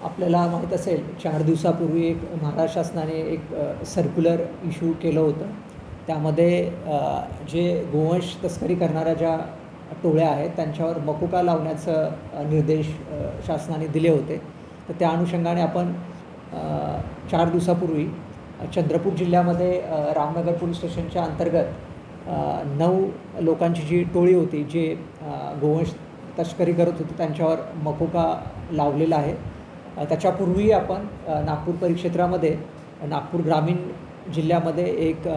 आपल्याला माहीत असेल 4 दिवसापूर्वी एक महाराष्ट्र शासनाने एक सर्क्युलर इश्यू केलं होतं. त्यामध्ये जे गोवंश तस्करी करणाऱ्या ज्या टोळ्या आहेत त्यांच्यावर मकोका लावण्याचं निर्देश शासनाने दिले होते. तर त्या अनुषंगाने आपण 4 दिवसापूर्वी चंद्रपूर जिल्ह्यामध्ये रामनगर पोलीस स्टेशनच्या अंतर्गत 9 लोकांची जी टोळी होती जे गोवंश तस्करी करत होती त्यांच्यावर मकोका लावलेला आहे. त्याच्यापूर्वी आपण नागपूर परिक्षेत्रामध्ये नागपूर ग्रामीण जिल्ह्यामध्ये एक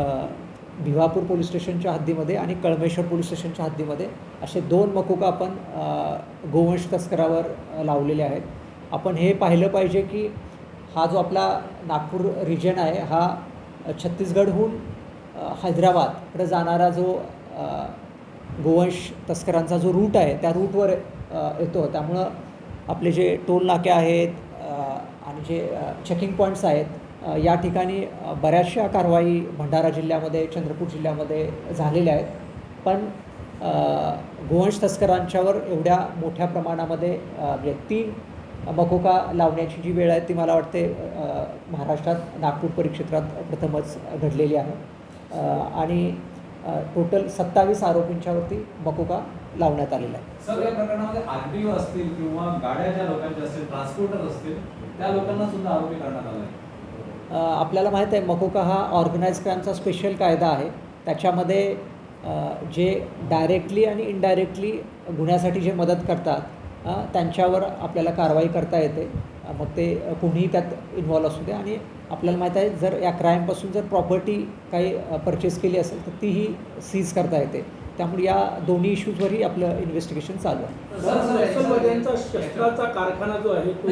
भिवापूर पोलीस स्टेशनच्या हद्दीमध्ये आणि कळमेश्वर पोलीस स्टेशनच्या हद्दीमध्ये असे 2 मकोका आपण गोवंश तस्करावर लावलेले आहेत. आपण हे पाहिलं पाहिजे की हा जो आपला नागपूर रिजन आहे हा छत्तीसगडहून हैदराबादकडे जाणारा जो गोवंश तस्करांचा जो रूट आहे त्या रूटवर येतो. त्यामुळं आपले जे टोल नाके आहेत आणि जे चेकिंग पॉईंट्स आहेत या ठिकाणी बऱ्याचशा कारवाई भंडारा जिल्ह्यामध्ये चंद्रपूर जिल्ह्यामध्ये झालेल्या आहेत. पण गोवंश तस्करांच्यावर एवढ्या मोठ्या प्रमाणामध्ये 3 मकोका लावण्याची जी वेळ आहे ती मला वाटते महाराष्ट्रात नागपूर परिक्षेत्रात प्रथमच घडलेली आहे. आणि टोटल 27 आरोपींच्यावरती मकोका लावण्यात आलेला आहे. सर, या प्रकरणामध्ये आरटीओ असतील किंवा गाड्या ज्या लोकांच्या असतील ट्रान्सपोर्टर असतील त्या लोकांना सुद्धा आरोपी करण्यात आला आहे. आपल्याला माहीत आहे मकोका हा ऑर्गनाइज क्राईमचा स्पेशल कायदा आहे. त्याच्यामध्ये जे डायरेक्टली आणि इनडायरेक्टली गुन्ह्यासाठी जे मदत करतात त्यांच्यावर आपल्याला कारवाई करता येते. मग ते कोणीही त्यात इन्व्हॉल्व असू दे. आणि आपल्याला माहीत आहे जर या क्राईमपासून जर प्रॉपर्टी काही परचेस केली असेल तर तीही सीज करता येते. त्यामुळे या दोन्ही इश्यूजवरही आपलं इन्व्हेस्टिगेशन चालू आहे. शस्त्राचा कारखाना जो आहे तो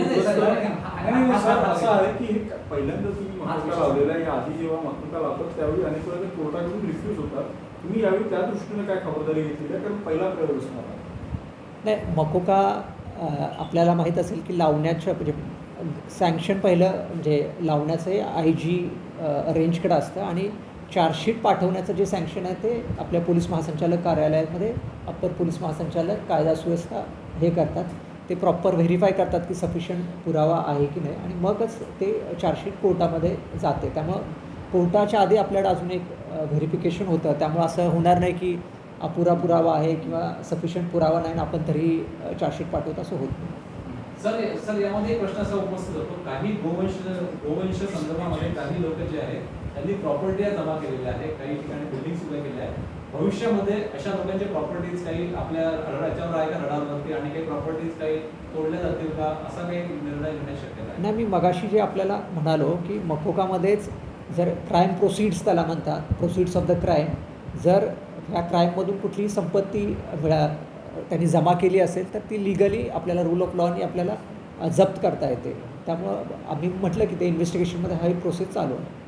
असं आहे की पहिल्यांदा तुम्ही मकोका लावलेला आहे. आधी जेव्हा मकोका लावतात त्यावेळी अनेक वेळा कोर्टाकडून रिफ्यूज होतात. तुम्ही यावेळी त्या दृष्टीने काय खबरदारी घेतली आहे? कारण पहिला प्रयोग असणार नाही, मकोका आपल्याला माहीत असेल की लावण्याच्या म्हणजे सँक्शन पहिलं म्हणजे लावण्याचं IG रेंजकडं असतं आणि चार्जशीट पाठवण्याचं जे सँक्शन आहे ते आपल्या पोलीस महासंचालक कार्यालयामध्ये अप्पर पोलीस महासंचालक कायदा सुव्यवस्था हे करतात. ते प्रॉपर व्हेरीफाय करतात की सफिशियंट पुरावा आहे की नाही आणि मगच ते चार्जशीट कोर्टामध्ये जाते. त्यामुळं कोर्टाच्या आधी आपल्याला अजून एक व्हेरिफिकेशन होतं. त्यामुळं असं होणार नाही की अपुरा पुरावा आहे किंवा सफिशियंट पुरावा नाही आपण तरी चार्जशीट पाठवतो असं होत नाही. सर यामध्ये एक प्रश्न असा उपस्थित होतो, काही गोवंश संदर्भामध्ये काही लोक जे आहेत त्यांनी प्रॉपर्टी जमा केलेल्या आहेत, काही ठिकाणी बिल्डिंग सुद्धा केल्या आहेत. भविष्यामध्ये अशा लोकांचे प्रॉपर्टीज काही आपल्या याच्यावर आहे का रडारवरती आणि काही प्रॉपर्टीज काही तोडल्या जातील का, असा काही निर्णय घेण्याची शक्यता आहे? नाही, मी मगाशी जे आपल्याला म्हणालो की मकोकामध्येच जर क्राईम प्रोसीड्स त्याला म्हणतात, प्रोसीड्स ऑफ द क्राईम, जर ह्या क्राईममधून कुठलीही संपत्ती त्यांनी जमा केली असेल तर ती लिगली आपल्याला रूल ऑफ लॉनी आपल्याला जप्त करता येते. त्यामुळं आम्ही म्हटलं की ते इन्व्हेस्टिगेशनमध्ये हा प्रोसेस चालू आहे.